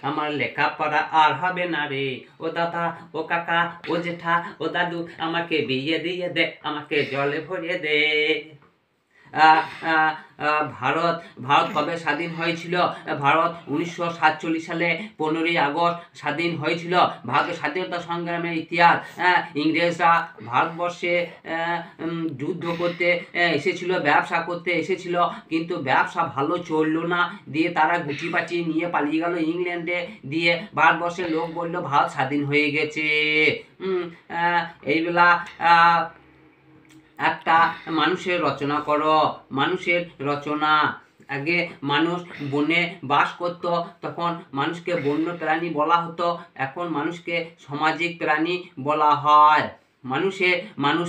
আমার লেখাপড়া আর হবে না রে, ও দাদা ও কাকা ও জেঠা ও দাদু আমাকে বিয়ে দিয়ে দে, আমাকে জলে ভরিয়ে দে। ভারত ভারত কবে স্বাধীন হয়েছিল? ভারত 1947 সালে 15ই আগস্ট স্বাধীন হয়েছিল। ভারতের স্বাধীনতা সংগ্রামের ইতিহাস, ইংরেজরা ভারতবর্ষে যুদ্ধ করতে এসেছিল, ব্যবসা করতে এসেছিল, কিন্তু ব্যবসা ভালো চললো না, দিয়ে তারা গুটি পাটি নিয়ে পালিয়ে গেল ইংল্যান্ডে, দিয়ে ভারতবর্ষের লোক বলল ভারত স্বাধীন হয়ে গেছে। এইবেলা একটা মানুষের রচনা করো, মানুষের রচনা। আগে মানুষ বনে বাস করত, তখন মানুষকে বন্য প্রাণী বলা হতো, এখন মানুষকে সামাজিক প্রাণী বলা হয়। মানুষ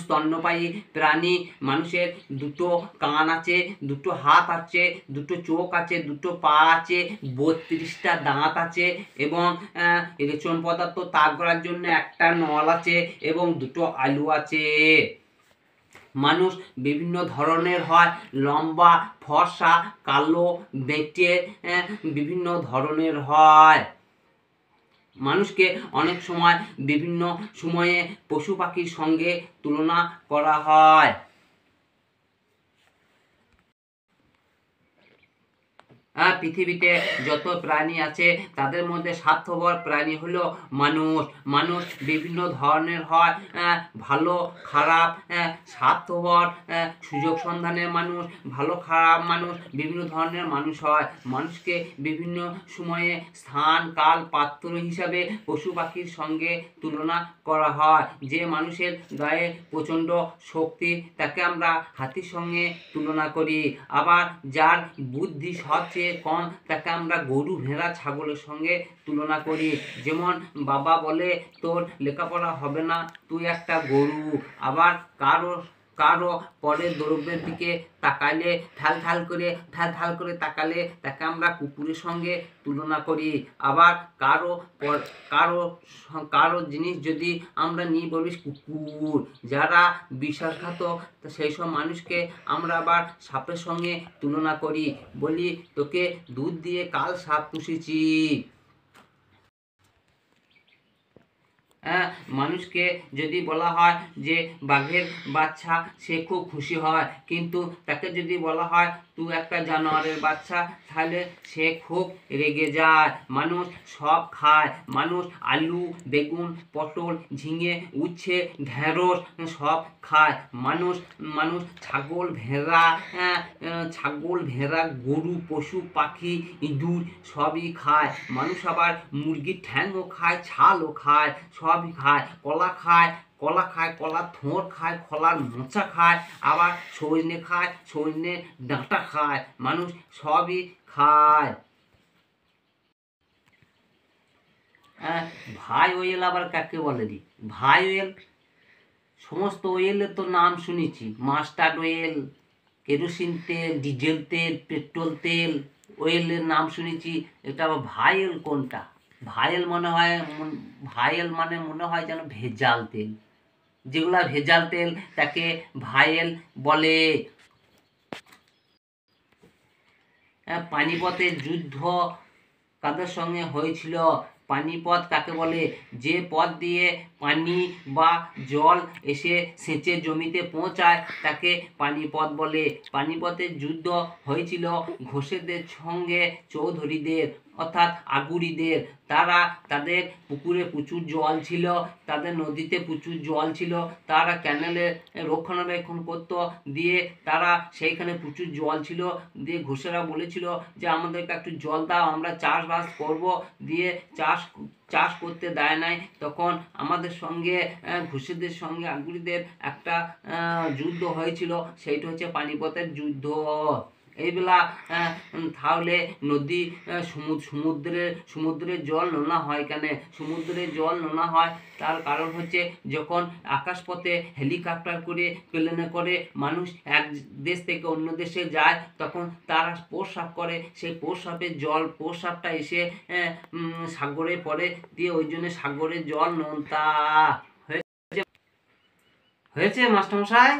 স্তন্যপায়ী প্রাণী। মানুষের দুটো কান আছে, দুটো হাত আছে, দুটো চোখ আছে, দুটো পা আছে, 32টা দাঁত আছে, এবং রেচন পদার্থ তাপ করার জন্য একটা নল আছে, এবং দুটো আলু আছে। মানুষ বিভিন্ন ধরনের হয়, লম্বা, ফর্সা, কালো, বেঁটে, বিভিন্ন ধরনের হয়। মানুষকে অনেক সময় বিভিন্ন সময়ে পশু পাখির সঙ্গে তুলনা করা হয়। পৃথিবীতে যত প্রাণী আছে তাদের মধ্যে স্বার্থপর প্রাণী হলো মানুষ। মানুষ বিভিন্ন ধরনের হয়, ভালো খারাপ, স্বার্থপর, সুযোগ সন্ধানের মানুষ, ভালো খারাপ মানুষ, বিভিন্ন ধরনের মানুষ হয়। মানুষকে বিভিন্ন সময়ে স্থান কাল পাত্র হিসাবে পশু পাখির সঙ্গে তুলনা করা হয়। যে মানুষের গায়ে প্রচণ্ড শক্তি তাকে আমরা হাতির সঙ্গে তুলনা করি, আবার যার বুদ্ধি সবচেয়ে কম তাকে আমরা গরু ভেড়া ছাগলের সঙ্গে তুলনা করি। যেমন বাবা বলে তোর লেখাপড়া হবে না, তুই একটা গরু। আবার কারো পরের দ্রব্যের দিকে তাকালে ঢাল ঢাল করে তাকালে তাকে আমরা কুকুরের সঙ্গে তুলনা করি। আবার কারো জিনিস যদি আমরা নিয়ে বলি কুকুর। যারা বিশ্বাসঘাতক সেই সব মানুষকে আমরা আবার সাপের সঙ্গে তুলনা করি, বলি তোকে দুধ দিয়ে কাল সাপ পুষেছি। মানুষকে যদি বলা হয় যে বাঘের বাচ্চা, সে খুব খুশি হয়, কিন্তু তাকে যদি বলা হয় তুই একটা জানোয়ারের বাচ্চা, তাহলে সে খুব রেগে যায়। মানুষ সব খায়, মানুষ আলু, বেগুন, পটল, ঝিঙে, উচ্ছে, ঢেঁড়স সব খায়। মানুষ ছাগল ভেড়া, গরু, পশু পাখি, ইঁদুর সবই খায়। মানুষ আবার মুরগির ঠ্যাংও খায়, ছালও খায়, সবই খায়। কলা খায়, কলার থোঁড় খায়, কলার মোচা খায়, আবার সজনে খায়, সজনে ডাঁটা খায়। মানুষ সবই খায়। ভাই ওয়েল আবার কাকে বলে রে? ভাই ওয়েল, সমস্ত ওয়েলের তো নাম শুনেছি, মাস্টার্ড ওয়েল, কেরোসিন তেল, ডিজেল তেল, পেট্রোল তেল, ওয়েলের নাম শুনেছি। এটা আবার ভাইল কোনটা? ভাইল মানে মনে হয় যেন ভেজাল তেল। যেগুলা ভেজাল তেল তাকে ভাইল বলে। পানিপথের যুদ্ধ কাদের সঙ্গে হয়েছিল? পানিপথ কাকে বলে? যে পথ দিয়ে পানি বা জল এসে সেচের জমিতে পৌঁছায় তাকে পানিপথ বলে। পানিপথের যুদ্ধ হয়েছিল ঘোষেদের সঙ্গে চৌধুরীদের, অর্থাৎ আগুরিদের। তাদের পুকুরে প্রচুর জল ছিল, তাদের নদীতে প্রচুর জল ছিল, তারা ক্যানেলে রক্ষণাবেক্ষণ করতো, দিয়ে তারা সেইখানে প্রচুর জল ছিল, দিয়ে ঘোষেরা বলেছিল যে আমাদেরকে একটু জল দাও, আমরা চাষবাস করব, দিয়ে চাষ করতে দেয় নাই। তখন আমাদের সঙ্গে ঘোষেদের সঙ্গে আগুরিদের একটা যুদ্ধ হয়েছিল, সেইটা হচ্ছে পানিপথের যুদ্ধ। এইবেলা তাহলে নদী সমুদ্রের জল নোনা হয় কেন? সমুদ্রের জল নোনা হয় তার কারণ হচ্ছে যখন আকাশপথে হেলিকপ্টার করে, প্লেনে করে মানুষ এক দেশ থেকে অন্য দেশে যায়, তখন তারা প্রস্রাব করে, সেই প্রস্রাবটা এসে সাগরে পড়ে, দিয়ে ওই জন্য সাগরের জল নোনতা হয়েছে। মাস্টারমশাই?